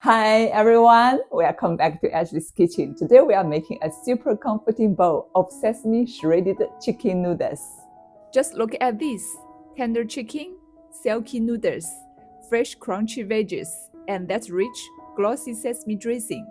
Hi everyone, welcome back to Ashley's Kitchen. Today we are making a super comforting bowl of sesame shredded chicken noodles. Just look at this: tender chicken, silky noodles, fresh crunchy veggies, and that rich, glossy sesame dressing.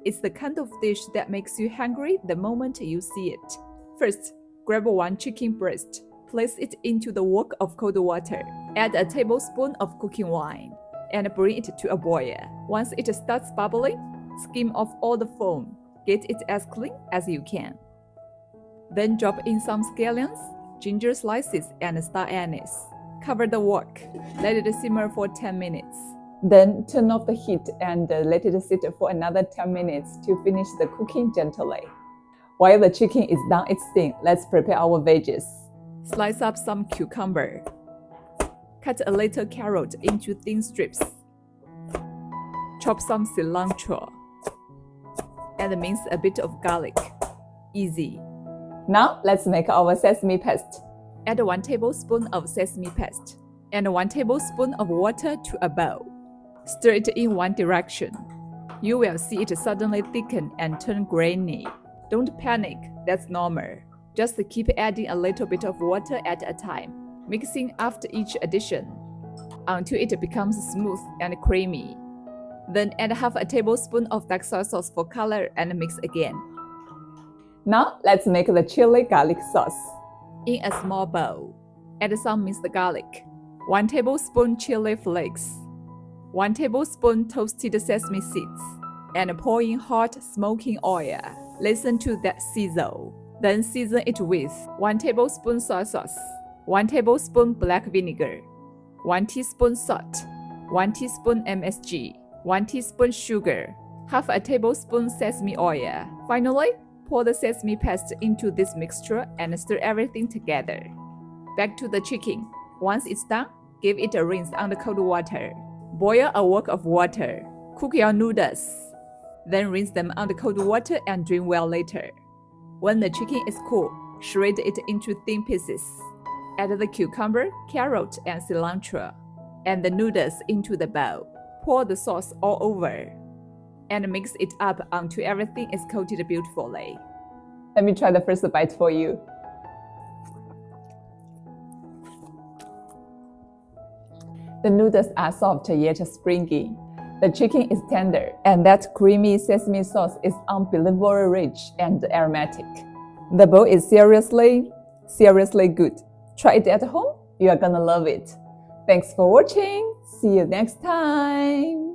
It's the kind of dish that makes you hungry the moment you see it. First, grab one chicken breast, place it into the wok of cold water, add a tablespoon of cooking wine, and bring it to a boil. Once it starts bubbling, skim off all the foam. Get it as clean as you can. Then drop in some scallions, ginger slices, and star anise. Cover the wok. Let it simmer for 10 minutes. Then turn off the heat and let it sit for another 10 minutes to finish the cooking gently. While the chicken is done its thing, let's prepare our veggies. Slice up some cucumber. Cut a little carrot into thin strips. Chop some cilantro. And mince a bit of garlic. Easy. Now let's make our sesame paste. Add 1 tablespoon of sesame paste and 1 tablespoon of water to a bowl. Stir it in one direction. You will see it suddenly thicken and turn grainy. Don't panic, that's normal. Just keep adding a little bit of water at a time, mixing after each addition until it becomes smooth and creamy. Then add half a tablespoon of dark soy sauce for color and mix again. Now let's make the chili garlic sauce. In a small bowl, add some minced garlic, 1 tablespoon chili flakes, 1 tablespoon toasted sesame seeds, and pour in hot smoking oil. Listen to that sizzle. Then season it with 1 tablespoon soy sauce, 1 tablespoon black vinegar, 1 teaspoon salt, 1 teaspoon MSG, 1 teaspoon sugar, half a tablespoon sesame oil. Finally, pour the sesame paste into this mixture and stir everything together. Back to the chicken. Once it's done, give it a rinse under cold water. Boil a wok of water. Cook your noodles. Then rinse them under cold water and drain well later. When the chicken is cool, shred it into thin pieces. Add the cucumber, carrot, and cilantro, and the noodles into the bowl. Pour the sauce all over, and mix it up until everything is coated beautifully. Let me try the first bite for you. The noodles are soft yet springy. The chicken is tender, and that creamy sesame sauce is unbelievably rich and aromatic. The bowl is seriously good. Try it at home, you are gonna love it. Thanks for watching. See you next time.